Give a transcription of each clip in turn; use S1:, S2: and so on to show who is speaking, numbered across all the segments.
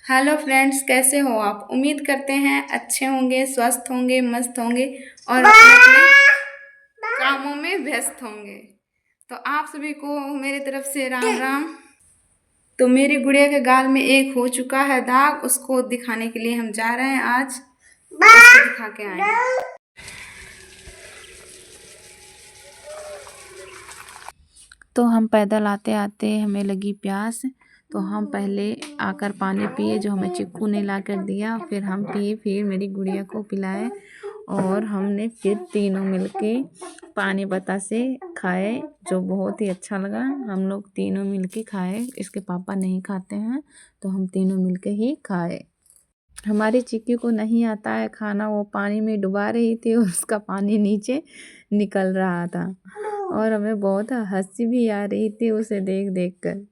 S1: Hello friends, कैसे हो आप? उम्मीद करते हैं अच्छे होंगे, स्वस्थ होंगे, मस्त होंगे और अपने अपने कामों में व्यस्त होंगे। तो आप सभी को मेरी तरफ से राम राम। तो मेरी गुड़िया के गाल में एक हो चुका है दाग, उसको दिखाने के लिए हम जा रहे हैं आज। उसको दिखा के आए। तो हम पैदल आते आते हमें लगी प्यास, तो हम पहले आकर पानी पिए जो हमें चिक्कू ने ला कर दिया, फिर हम पिए, फिर मेरी गुड़िया को पिलाए और हमने फिर तीनों मिलके पानी बतासे खाए जो बहुत ही अच्छा लगा। हम लोग तीनों मिलके खाए, इसके पापा नहीं खाते हैं तो हम तीनों मिलके ही खाए। हमारी चिक्की को नहीं आता है खाना, वो पानी में डुबा रही थी और उसका पानी नीचे निकल रहा था और हमें बहुत हंसी भी आ रही थी उसे देख देख कर।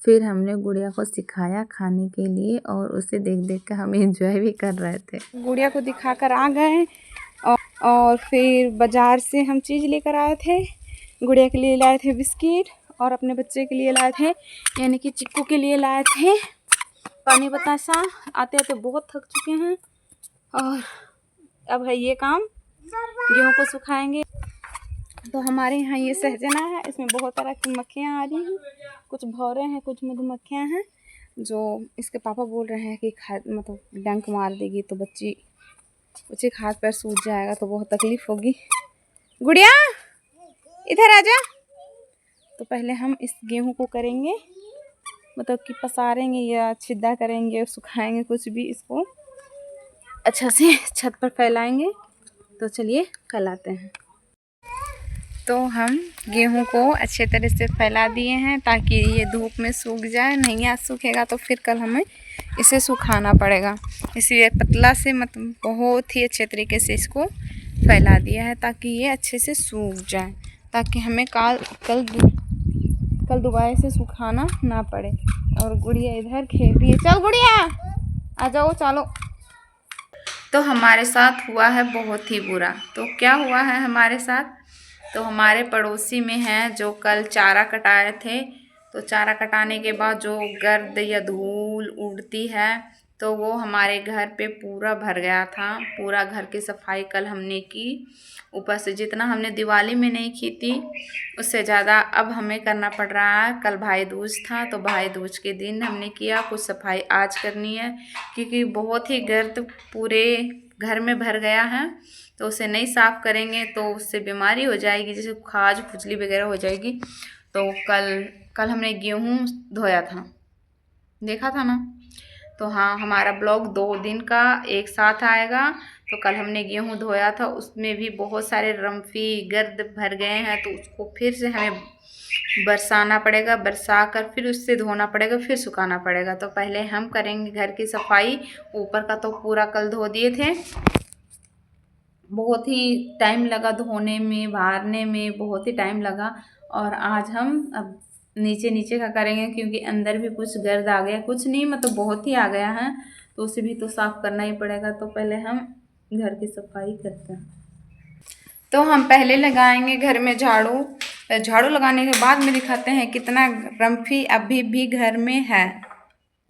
S1: फिर हमने गुड़िया को सिखाया खाने के लिए और उसे देख देख कर हम एंजॉय भी कर रहे थे। गुड़िया को दिखाकर आ गए और फिर बाज़ार से हम चीज़ लेकर आए थे। गुड़िया के लिए लाए थे बिस्किट और अपने बच्चे के लिए लाए थे, यानी कि चिक्कू के लिए लाए थे पानी बतासा। आते आते बहुत थक चुके हैं और अब है ये काम, गेहूँ को सुखाएंगे। तो हमारे यहाँ ये सहजना है, इसमें बहुत तरह की मक्खियाँ आ रही हैं, कुछ भौरे हैं, कुछ मधुमक्खियाँ हैं जो इसके पापा बोल रहे हैं कि मतलब डंक मार देगी तो बच्चे के हाथ पैर सूज जाएगा तो बहुत तकलीफ होगी। गुड़िया इधर आजा। तो पहले हम इस गेहूँ को करेंगे, मतलब कि पसारेंगे या छिद्दा करेंगे, सुखाएंगे, कुछ भी इसको अच्छा से छत पर फैलाएंगे। तो चलिए फैलाते हैं। तो हम गेहूं को अच्छे तरह से फैला दिए हैं ताकि ये धूप में सूख जाए, नहीं आज सूखेगा तो फिर कल हमें इसे सुखाना पड़ेगा। इसलिए पतला से मतलब बहुत ही अच्छे तरीके से इसको फैला दिया है ताकि ये अच्छे से सूख जाए, ताकि हमें कल दोबारा से सुखाना ना पड़े। और गुड़िया इधर खेल रही है, चल गुड़िया आ जाओ चलो। तो हमारे साथ हुआ है बहुत ही बुरा। तो क्या हुआ है हमारे साथ? तो हमारे पड़ोसी में हैं जो कल चारा कटाए थे, तो चारा कटाने के बाद जो गर्द या धूल उड़ती है तो वो हमारे घर पे पूरा भर गया था। पूरा घर की सफाई कल हमने की, ऊपर से जितना हमने दिवाली में नहीं की थी उससे ज़्यादा अब हमें करना पड़ रहा है। कल भाई दूज था तो भाई दूज के दिन हमने किया, कुछ सफाई आज करनी है क्योंकि बहुत ही गर्द पूरे घर में भर गया है। तो उसे नहीं साफ़ करेंगे तो उससे बीमारी हो जाएगी, जैसे खाज खुजली वगैरह हो जाएगी। तो कल हमने गेहूँ धोया था, देखा था ना? तो हाँ, हमारा ब्लॉग 2 दिन का एक साथ आएगा। तो कल हमने गेहूँ धोया था, उसमें भी बहुत सारे रम्फी गर्द भर गए हैं, तो उसको फिर से हमें बरसाना पड़ेगा, बरसा कर फिर उससे धोना पड़ेगा, फिर सुखाना पड़ेगा। तो पहले हम करेंगे घर की सफाई। ऊपर का तो पूरा कल धो दिए थे, बहुत ही टाइम लगा धोने में, बाहरने में बहुत ही टाइम लगा। और आज हम अब नीचे नीचे का करेंगे क्योंकि अंदर भी कुछ गर्द आ गया, कुछ नहीं मतलब बहुत ही आ गया है, तो उसे भी तो साफ़ करना ही पड़ेगा। तो पहले हम घर की सफाई करते हैं। तो हम पहले लगाएंगे घर में झाड़ू। झाड़ू लगाने के बाद में दिखाते हैं कितना रम्फी अभी भी घर में है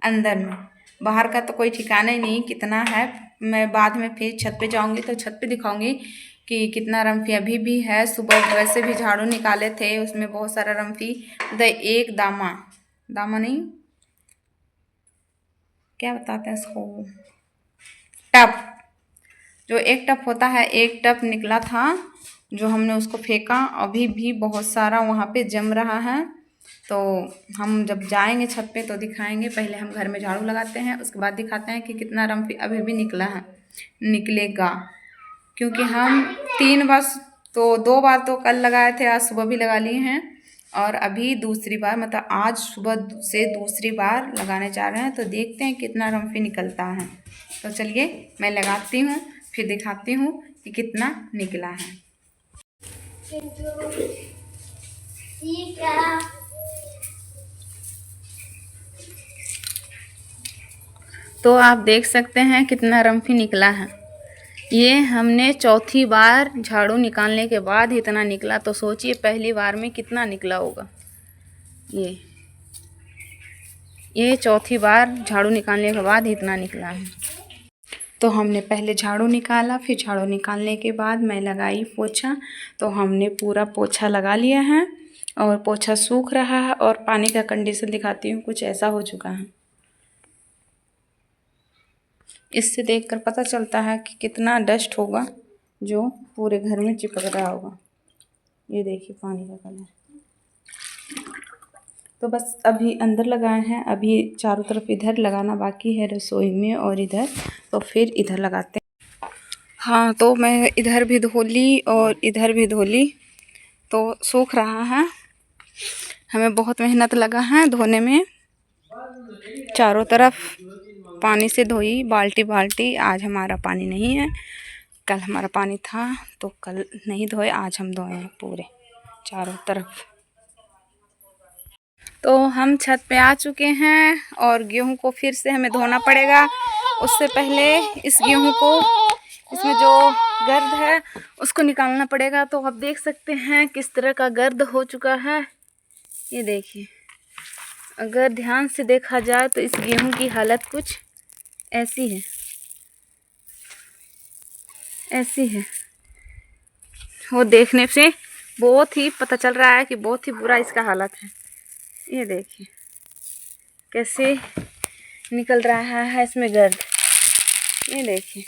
S1: अंदर में। बाहर का तो कोई ठिकाना ही नहीं कितना है। मैं बाद में फिर छत पे जाऊंगी तो छत पे दिखाऊंगी कि कितना रम्फी अभी भी है। सुबह वैसे भी झाड़ू निकाले थे, उसमें बहुत सारा रम्फी। एक दामा नहीं, क्या बताते हैं इसको, टप, जो एक टप होता है, एक टप निकला था जो हमने उसको फेंका। अभी भी बहुत सारा वहाँ पे जम रहा है। तो हम जब जाएंगे छत पे तो दिखाएंगे। पहले हम घर में झाड़ू लगाते हैं, उसके बाद दिखाते हैं कि कितना रम्फी अभी भी निकला है, निकलेगा। क्योंकि हम 3 बार तो 2 बार तो कल लगाए थे, आज सुबह भी लगा लिए हैं और अभी दूसरी बार मतलब आज सुबह से दूसरी बार लगाने जा रहे हैं। तो देखते हैं कितना रम्फी निकलता है। तो चलिए मैं लगाती हूँ, फिर दिखाती हूँ कि कितना निकला है। तो आप देख सकते हैं कितना रम्फी निकला है। ये हमने चौथी बार झाड़ू निकालने के बाद इतना निकला, तो सोचिए पहली बार में कितना निकला होगा। ये चौथी बार झाड़ू निकालने के बाद इतना निकला है। तो हमने पहले झाड़ू निकाला, फिर झाड़ू निकालने के बाद मैं लगाई पोछा। तो हमने पूरा पोछा लगा लिया है और पोछा सूख रहा है और पानी का कंडीशन दिखाती हूँ, कुछ ऐसा हो चुका है। इससे देखकर पता चलता है कि कितना डस्ट होगा जो पूरे घर में चिपक रहा होगा। ये देखिए पानी का कलर। तो बस अभी अंदर लगाए हैं, अभी चारों तरफ इधर लगाना बाकी है, रसोई में और इधर, तो फिर इधर लगाते हैं। हाँ, तो मैं इधर भी धो ली और इधर भी धो ली, तो सूख रहा है। हमें बहुत मेहनत लगा है धोने में, चारों तरफ पानी से धोई बाल्टी बाल्टी। आज हमारा पानी नहीं है, कल हमारा पानी था तो कल नहीं धोए, आज हम धोए हैं पूरे चारों तरफ। तो हम छत पे आ चुके हैं और गेहूं को फिर से हमें धोना पड़ेगा। उससे पहले इस गेहूं को, इसमें जो गर्द है उसको निकालना पड़ेगा। तो आप देख सकते हैं किस तरह का गर्द हो चुका है। ये देखिए, अगर ध्यान से देखा जाए तो इस गेहूं की हालत कुछ ऐसी है, ऐसी है। वो देखने से बहुत ही पता चल रहा है कि बहुत ही बुरा इसका हालत है। ये देखिए कैसे निकल रहा है इसमें गर्द। ये देखिए,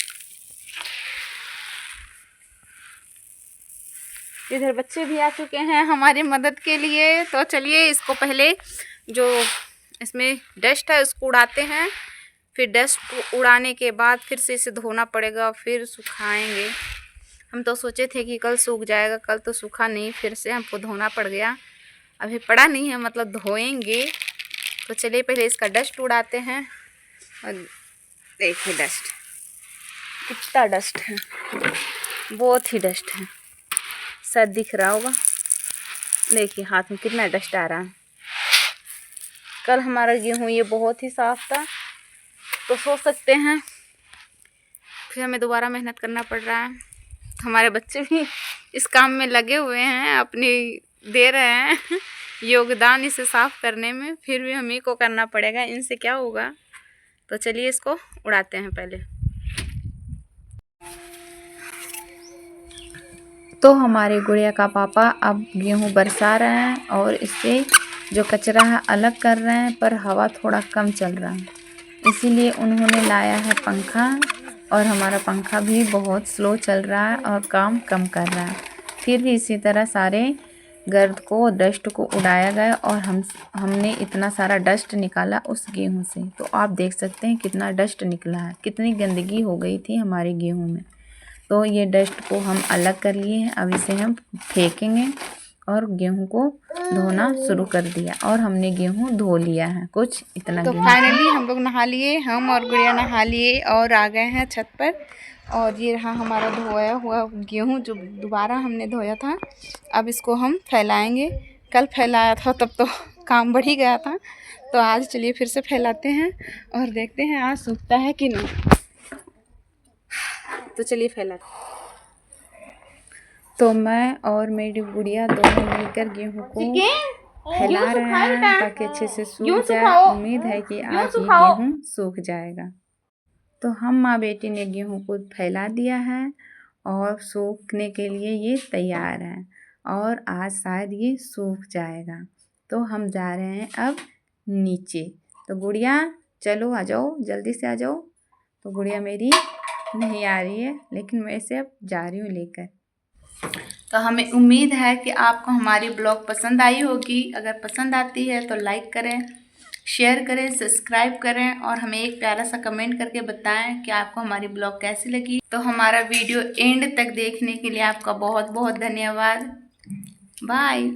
S1: इधर बच्चे भी आ चुके हैं हमारी मदद के लिए। तो चलिए इसको पहले जो इसमें डस्ट है उसको उड़ाते हैं, फिर डस्ट को उड़ाने के बाद फिर से इसे धोना पड़ेगा, फिर सुखाएंगे। हम तो सोचे थे कि कल सूख जाएगा, कल तो सूखा नहीं, फिर से हमको धोना पड़ गया। अभी पड़ा नहीं है, मतलब धोएंगे। तो चलिए पहले इसका डस्ट उड़ाते हैं। और देखिए डस्ट, कितना डस्ट है, बहुत ही डस्ट है। शायद दिख रहा होगा, देखिए हाथ में कितना डस्ट आ रहा है। कल हमारा गेहूँ ये बहुत ही साफ था, तो सोच सकते हैं फिर हमें दोबारा मेहनत करना पड़ रहा है। हमारे बच्चे भी इस काम में लगे हुए हैं, अपनी दे रहे हैं योगदान इसे साफ करने में, फिर भी हमें को करना पड़ेगा, इनसे क्या होगा। तो चलिए इसको उड़ाते हैं पहले। तो हमारे गुड़िया का पापा अब गेहूं बरसा रहे हैं और इससे जो कचरा है अलग कर रहे हैं, पर हवा थोड़ा कम चल रहा है, इसीलिए उन्होंने लाया है पंखा। और हमारा पंखा भी बहुत स्लो चल रहा है और काम कम कर रहा है। फिर भी इसी तरह सारे गर्द को, डस्ट को उड़ाया गया और हमने इतना सारा डस्ट निकाला उस गेहूं से। तो आप देख सकते हैं कितना डस्ट निकला है, कितनी गंदगी हो गई थी हमारे गेहूं में। तो ये डस्ट को हम अलग कर लिए हैं, अब इसे हम फेंकेंगे और गेहूं को धोना शुरू कर दिया और हमने गेहूं धो लिया है कुछ इतना। तो फाइनली हम लोग नहा लिए, हम और गुड़िया नहा लिए और आ गए हैं छत पर। और ये रहा हमारा धोया हुआ गेहूं जो दोबारा हमने धोया था। अब इसको हम फैलाएंगे, कल फैलाया था तब तो काम बढ़ ही गया था, तो आज चलिए फिर से फैलाते हैं और देखते हैं आज सूखता है कि नहीं। तो चलिए फैलाते। तो मैं और मेरी गुड़िया दोनों मिलकर गेहूं को फैला रहे हैं ताकि अच्छे से सूख जाए। उम्मीद है कि आज ये गेहूं सूख जाएगा। तो हम माँ बेटी ने गेहूं को फैला दिया है और सूखने के लिए ये तैयार है और आज शायद ये सूख जाएगा। तो हम जा रहे हैं अब नीचे। तो गुड़िया चलो आ जाओ, जल्दी से आ जाओ। तो गुड़िया मेरी नहीं आ रही है, लेकिन मैं इसे अब जा रही हूँ लेकर। तो हमें उम्मीद है कि आपको हमारी ब्लॉग पसंद आई होगी। अगर पसंद आती है तो लाइक करें, शेयर करें, सब्सक्राइब करें और हमें एक प्यारा सा कमेंट करके बताएं कि आपको हमारी ब्लॉग कैसी लगी। तो हमारा वीडियो एंड तक देखने के लिए आपका बहुत बहुत धन्यवाद। बाय।